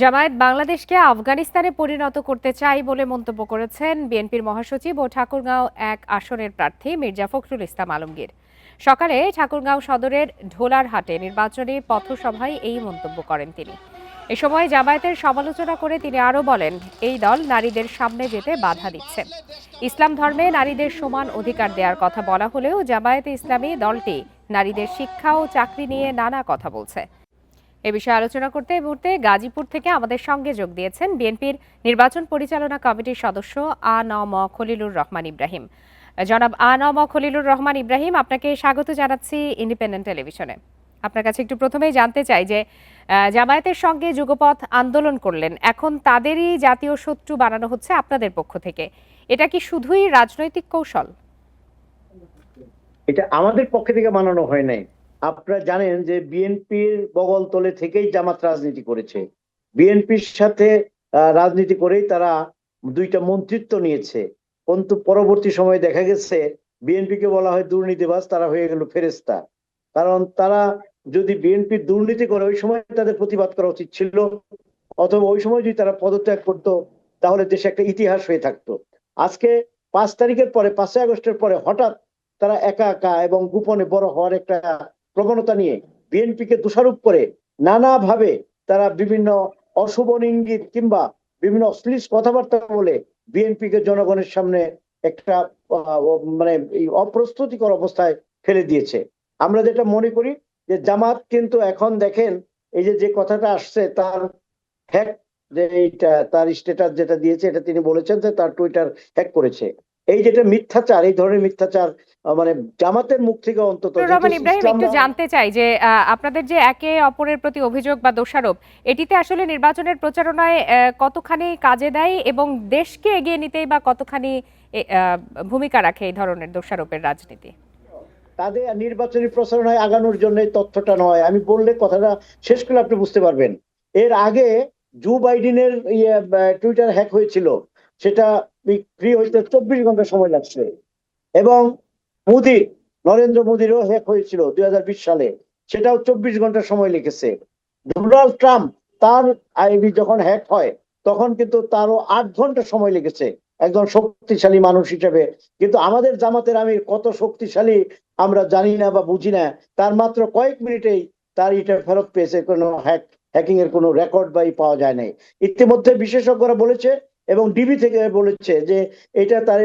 জামায়াত বাংলাদেশকে আফগানিস্তানে পরিণত করতে চায় বলে মন্তব্য করেছেন বিএনপির মহাসচিব ও ঠাকুরগাঁও ১ আসনের প্রার্থী মির্জা ফখরুল ইসলাম আলমগীর। সকালে ঠাকুরগাঁও সদরের ঢোলারহাটে নির্বাচনী পথসভায় এই মন্তব্য করেন তিনি। এ সময় জামায়াতের সমালোচনা করে তিনি আরও বলেন, এই দল নারীদের সামনে যেতে বাধা দিচ্ছে। ইসলাম ধর্মে নারীদের সমান অধিকার দেওয়ার কথা বলা হলেও জামায়াতে ইসলামী দলটি নারীদের শিক্ষা ও চাকরি নিয়ে নানা কথা বলছে। এ বিষয়ে আলোচনা করতে এই মুহূর্তে গাজীপুর থেকে আমাদের সঙ্গে যোগ দিয়েছেন বিএনপির নির্বাচন পরিচালনা কমিটির সদস্য আ.ন.ম খলিলুর রহমান ইব্রাহিম। জনাব আ.ন.ম খলিলুর রহমান ইব্রাহিম, আপনাকে স্বাগত জানাচ্ছি ইন্ডিপেন্ডেন্ট টেলিভিশনে। আপনার কাছে একটু প্রথমেই জানতে চাই যে জামায়াতের সঙ্গে যুগপথ আন্দোলন করলেন, এখন তাদেরই জাতীয় শত্রু বানানো হচ্ছে আপনাদের পক্ষ থেকে। এটা কি শুধুই রাজনৈতিক কৌশল? এটা আমাদের পক্ষ থেকে বানানো হয় নাই। আপনারা জানেন যে বিএনপির বগলতলে থেকেই জামাত রাজনীতি করেছে। বিএনপির সাথে রাজনীতি করেই তারা দুইটা মন্ত্রিত্ব নিয়েছে, কিন্তু পরবর্তী সময়ে দেখা গেছে বিএনপিকে বলা হয় দুর্নীতিবাজ, তারা হয়ে গেল ফেরেস্তা। কারণ তারা যদি বিএনপির দুর্নীতি করে ওই সময় তাদের প্রতিবাদ করা উচিত ছিল, অথবা ওই সময় যদি তারা পদত্যাগ করতো তাহলে দেশে একটা ইতিহাস হয়ে থাকতো। আজকে ৫ তারিখের পরে, ৫ই আগস্টের পরে হঠাৎ তারা একা একা এবং গোপনে বড় হওয়ার একটা প্রবণতা নিয়ে বিএনপিকে দোষারোপ করে নানাভাবে তারা বিভিন্ন অশুভ ইঙ্গিত কিংবা বিভিন্ন অশ্লীল কথাবার্তা বলে বিএনপিকে জনগণের সামনে একটা মানে এই অপ্রস্তুতিকর অবস্থায় ফেলে দিয়েছে। আমরা যেটা মনে করি যে জামাত কিন্তু এখন দেখেন এই যে কথাটা আসছে তার হ্যাক, যে এইটা তার স্ট্যাটাস যেটা দিয়েছে এটা তিনি বলেছেন যে তার টুইটার হ্যাক করেছে। এই যেটা মিথ্যাচার, এই ধরনের মিথ্যাচার মানে জামাতের মুখ থেকে অন্তত রহমান ইব্রাহিম, একটু জানতে চাই যে আপনাদের যে একে অপরের প্রতি অভিযোগ বা দোষারোপ, এটিতে আসলে নির্বাচনের প্রচারণায় কতখানি কাজে দেয় এবং দেশকে এগিয়ে নিতেই বা কতখানি ভূমিকা রাখে এই ধরনের দোষারোপের রাজনীতি? তাদের নির্বাচনী প্রচারণায় আগানোর জন্য তথ্যটা নয়, আমি বললে কথাটা শেষ করলে আপনি বুঝতে পারবেন। এর আগে জো বাইডেনের টুইটার হ্যাক হয়েছিল, সেটা ফ্রি হইতে ২৪ ঘন্টা সময় লাগছে। এবং মোদি, নরেন্দ্র মোদিরও হ্যাক হয়েছিল ২০২০ সালে, সেটাও ২৪ ঘন্টা সময় লেগেছে। ডোনাল্ড ট্রাম্প তার আইডি যখন হ্যাক হয় তখন কিন্তু তারও ৮ ঘন্টা সময় লেগেছে একজন শক্তিশালী মানুষ হিসেবে। কিন্তু আমাদের জামাতের আমির কত শক্তিশালী আমরা জানি না বা বুঝি না, তার মাত্র কয়েক মিনিটেই তার এটা ফেরত পেয়েছে, কোনো হ্যাকিং এর কোনো রেকর্ড বা পাওয়া যায় নাই। ইতিমধ্যে বিশেষজ্ঞরা বলেছে এবং ডিবি থেকে বলেছে যে এটা তার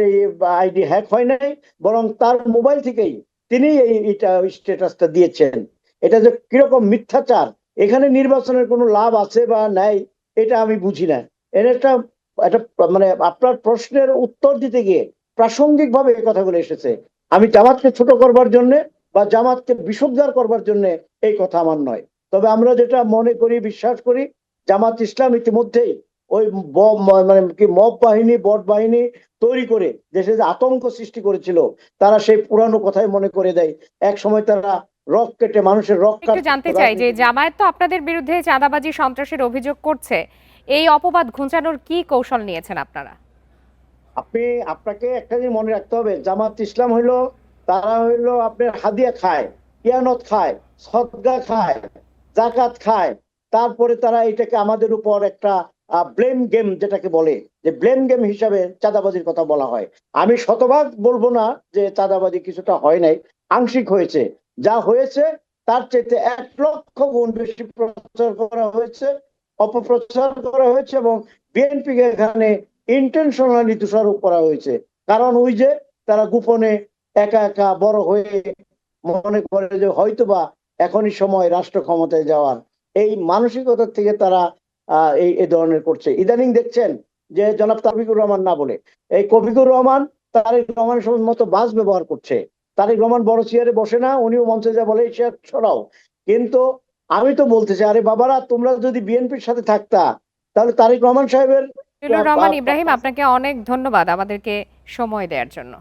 আইডি হ্যাক হয় নাই, বরং তার মোবাইল থেকেই তিনি এইটা স্ট্যাটাসটা দিয়েছেন। এটা যে কিরকম মিথ্যাচার, এখানে নির্বাচনের কোনো লাভ আছে বা নাই এটা আমি বুঝি না। এর একটা একটা মানে আপনার প্রশ্নের উত্তর দিতে গিয়ে প্রাসঙ্গিক ভাবে এই কথাগুলো এসেছে। আমি জামাতকে ছোট করবার জন্য বা জামাতকে বিষোদ্গার করবার জন্য এই কথা আমার নয়। তবে আমরা যেটা মনে করি, বিশ্বাস করি, জামাত ইসলাম ইতিমধ্যেই ওই মানে কি মব বাহিনী, বট বাহিনী তৈরি করে দেশে যে আতঙ্ক সৃষ্টি করেছিল, তারা সেই পুরানো কথাই মনে করে দেয়। এক সময় তারা রক কেটে মানুষের রক একটু জানতে চাই যে জামায়াত তো আপনাদের বিরুদ্ধে চাঁদাবাজি, সন্ত্রাসের অভিযোগ করছে, এই অপবাদ ঘুচানোর কি কৌশল নিয়েছেন আপনারা? আপনাকে একটা জিনিস মনে রাখতে হবে, জামাত ইসলাম হইলো, তারা হইলো আপনার হাদিয়া খায়, কিয়ানত খায়, সদগা খায়, জাকাত খায়, তারপরে তারা এটাকে আমাদের উপর একটা ব্লেম গেম, যেটাকে বলে যে ব্লেম গেম হিসাবে চাঁদাবাজির কথা বলা হয়। আমি শতভাগ বলবো না যে চাঁদাবাজি কিছুটা হয় নাই, আংশিক হয়েছে। যা হয়েছে তার চেয়ে ১,০০,০০০ গুণ বেশি প্রচার করা হয়েছে, অপপ্রচার করা হয়েছে এবং বিএনপিকে এখানে ইন্টেনশনালি দোষারোপ করা হয়েছে। কারণ ওই যে তারা গোপনে একা একা বড় হয়ে মনে করে যে হয়তোবা এখনই সময় রাষ্ট্র ক্ষমতায় যাওয়ার, এই মানসিকতা থেকে তারা এই ধরনের করছে। ইদানিং দেখছেন যে জনাব তারিকুর রহমান না বলে এই কবিকুর রহমান তারেক রহমানের মতো বাস ব্যবহার করছে। তারেক রহমান বড় চেয়ারে বসে না, উনিও মঞ্চে যা বলে চেয়ার ছড়াও। কিন্তু আমি তো বলতে চাই, আরে বাবারা, তোমরা যদি বিএনপির সাথে থাকতা তাহলে তারেক রহমান সাহেবের রহমান ইব্রাহিম, আপনাকে অনেক ধন্যবাদ আমাদেরকে সময় দেওয়ার জন্য।